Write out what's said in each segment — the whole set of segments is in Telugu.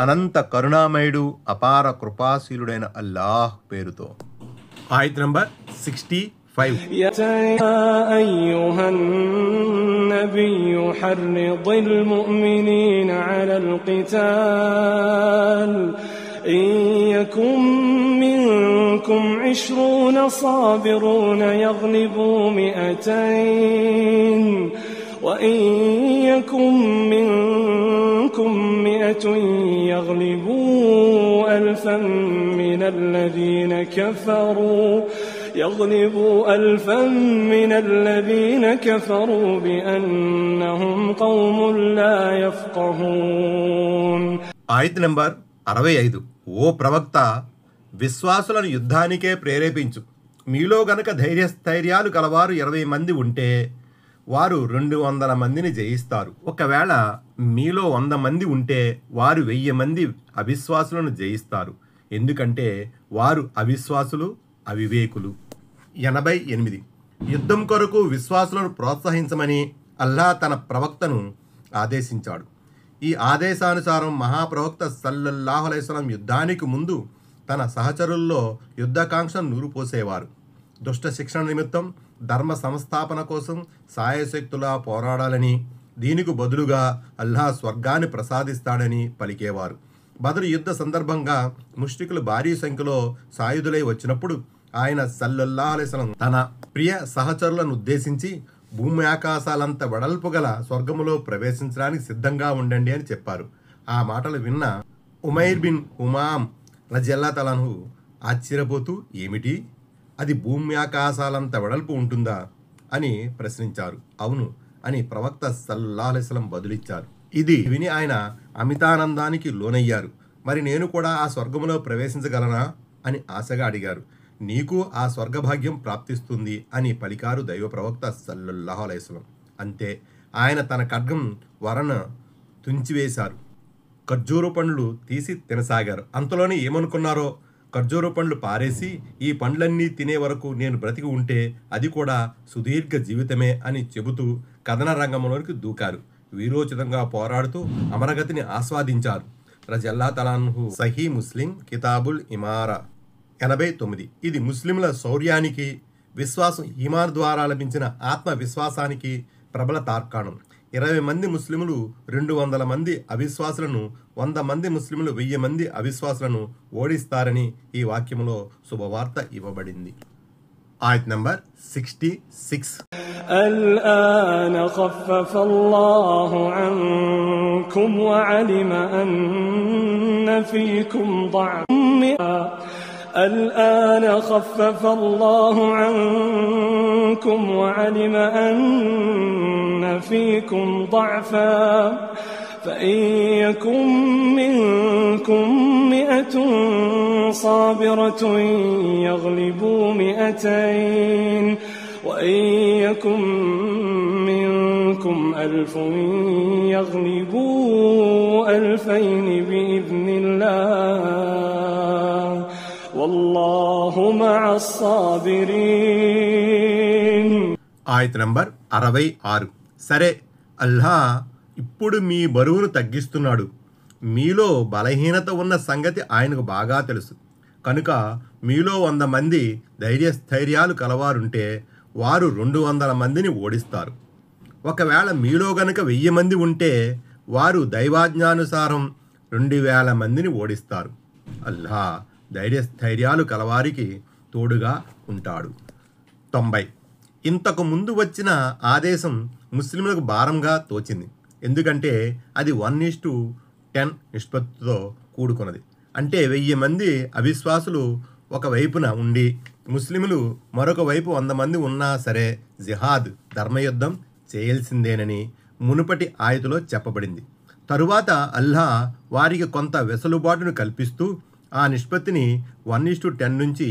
అనంత కరుణామయుడు అపార కృపాశీలుడైన అల్లాహ్ పేరుతో. ఆయత్ నంబర్ 65. يا أيها النبي حرض المؤمنين على القتال إن يكن منكم 20 صابرون يغلبوا 200 وإن يكن منكم 100 يغلبوا 1000 من الذين كفروا بأنهم قوم لا يفقهون. ఆయత్ నంబర్ 65. ఓ ప్రవక్త, విశ్వాసులను యుద్ధానికే ప్రేరేపించు. మీలో గనక ధైర్యస్థైర్యాలు కలవారు 20 మంది ఉంటే వారు 200 మందిని జయిస్తారు. ఒకవేళ మీలో 100 మంది ఉంటే వారు 1000 మంది అవిశ్వాసులను జయిస్తారు. ఎందుకంటే వారు అవిశ్వాసులు, అవివేకులు. 88. యుద్ధం కొరకు విశ్వాసులను ప్రోత్సహించమని అల్లాహ్ తన ప్రవక్తను ఆదేశించాడు. ఈ ఆదేశానుసారం మహాప్రవక్త సల్లల్లాహు అలైహి వసల్లం యుద్ధానికి ముందు తన సహచరుల్లో యుద్ధకాంక్షను నూరుపోసేవారు. దుష్ట శిక్షణ నిమిత్తం ధర్మ సంస్థాపన కోసం సాయశక్తులా పోరాడాలని, దీనికి బదులుగా అల్లాహ్ స్వర్గాన్ని ప్రసాదిస్తాడని పలికేవారు. బదర్ యుద్ధ సందర్భంగా ముష్రికులు భారీ సంఖ్యలో సాయుధులై వచ్చినప్పుడు ఆయన సల్లల్లాహు అలైహి వసల్లం తన ప్రియ సహచరులను ఉద్దేశించి భూమి ఆకాశాలంత వెడల్పు గల స్వర్గములో ప్రవేశించడానికి సిద్ధంగా ఉండండి అని చెప్పారు. ఆ మాటలు విన్న ఉమైర్ బిన్ హుమామ్ రజియల్లాహు తఆలా అన్హు ఆశ్చర్యపోతూ, ఏమిటి, అది భూమి ఆకాశాలంత వెడల్పు ఉంటుందా అని ప్రశ్నించారు. అవును అని ప్రవక్త సల్లల్లాహు అలైహి వసల్లం బదులిచ్చారు. ఇది విని ఆయన అమితానందానికి లోనయ్యారు. మరి నేను కూడా ఆ స్వర్గములో ప్రవేశించగలనా అని ఆశగా అడిగారు. నీకు ఆ స్వర్గభాగ్యం ప్రాప్తిస్తుంది అని పలికారు దైవ ప్రవక్త సల్లల్లాహు అలైహి వసల్లం. అంతే, ఆయన తన ఖడ్గం వరణ తుంచివేశారు. ఖర్జూరు పండ్లు తీసి తినసాగారు. అంతలోనే ఏమనుకున్నారో, ఖర్జూరు పండ్లు పారేసి ఈ పండ్లన్నీ తినే వరకు నేను బ్రతికి ఉంటే అది కూడా సుదీర్ఘ జీవితమే అని చెబుతూ కథన రంగంలోనికి దూకారు. వీరోచితంగా పోరాడుతూ అమరగతిని ఆస్వాదించారు. రజియల్లాహు తఆలా అన్హు. సహీ ముస్లిం కితాబుల్ ఇమారా 89. ఇది ముస్లింల శౌర్యానికి, విశ్వాసం, ఈమాన్ ద్వారా లభించిన ఆత్మవిశ్వాసానికి ప్రబల తార్కాణం. 20 మంది ముస్లిములు 200 మంది అవిశ్వాసులను, 100 మంది ముస్లిములు 1000 మంది అవిశ్వాసులను ఓడిస్తారని ఈ వాక్యంలో శుభవార్త ఇవ్వబడింది. ఆయత్ నంబర్ 66. الآن خفف الله عنكم وعلم أن فيكم ضعفا الآن خفف الله عنكم وعلم أن فيكم ضعفا فإن يكن منكم 100 صابرة يغلبوا 200 وإن يكن منكم 1000 يغلبوا 2000 بإذن الله والله مع الصابرين. ఆయత్ నంబర్ 66. సరే, అల్లాహ్ ఇప్పుడు మీ బరువును తగ్గిస్తున్నాడు. మీలో బలహీనత ఉన్న సంగతి ఆయనకు బాగా తెలుసు. కనుక మీలో 100 మంది ధైర్యస్థైర్యాలు కలవారుంటే వారు 200 మందిని ఓడిస్తారు. ఒకవేళ మీలో గనుక 1000 మంది ఉంటే వారు దైవాజ్ఞానుసారం 2000 మందిని ఓడిస్తారు. అల్లాహ్ ధైర్యస్థైర్యాలు కలవారికి తోడుగా ఉంటాడు. 90. ఇంతకు ముందు వచ్చిన ఆదేశం ముస్లింలకు భారంగా తోచింది. ఎందుకంటే అది 1:10 నిష్పత్తితో కూడుకున్నది. అంటే 1000 మంది అవిశ్వాసులు ఒక వైపున ఉండి ముస్లింలు మరొక వైపు 100 మంది ఉన్నా సరే జిహాద్, ధర్మయుద్ధం చేయాల్సిందేనని మునుపటి ఆయతులో చెప్పబడింది. తరువాత అల్లాహ్ వారికి కొంత వెసులుబాటును కల్పిస్తూ ఆ నిష్పత్తిని 1:10 నుంచి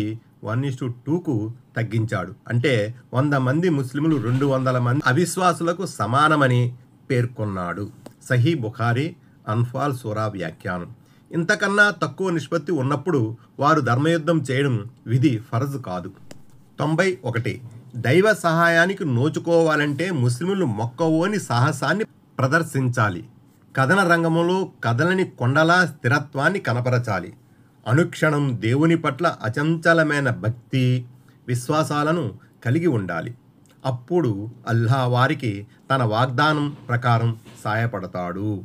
1:2కు తగ్గించాడు. అంటే 100 మంది ముస్లింలు 200 మంది అవిశ్వాసులకు సమానమని పేర్కొన్నాడు. సహీ బుఖారీ అన్ఫాల్ సూరా వ్యాఖ్యానం. ఇంతకన్నా తక్కువ నిష్పత్తి ఉన్నప్పుడు వారు ధర్మయుద్ధం చేయడం విధి, ఫర్జ్ కాదు. 91. దైవ సహాయానికి నోచుకోవాలంటే ముస్లింలు మొక్కవోని సాహసాన్ని ప్రదర్శించాలి. కథన రంగంలో కదలని కొండలా స్థిరత్వాన్ని కనపరచాలి. అనుక్షణం దేవుని పట్ల అచంచలమైన భక్తి విశ్వాసాలను కలిగి ఉండాలి. అప్పుడు అల్లాహ్ వారికి తన వాగ్దానం ప్రకారం సాయపడతాడు.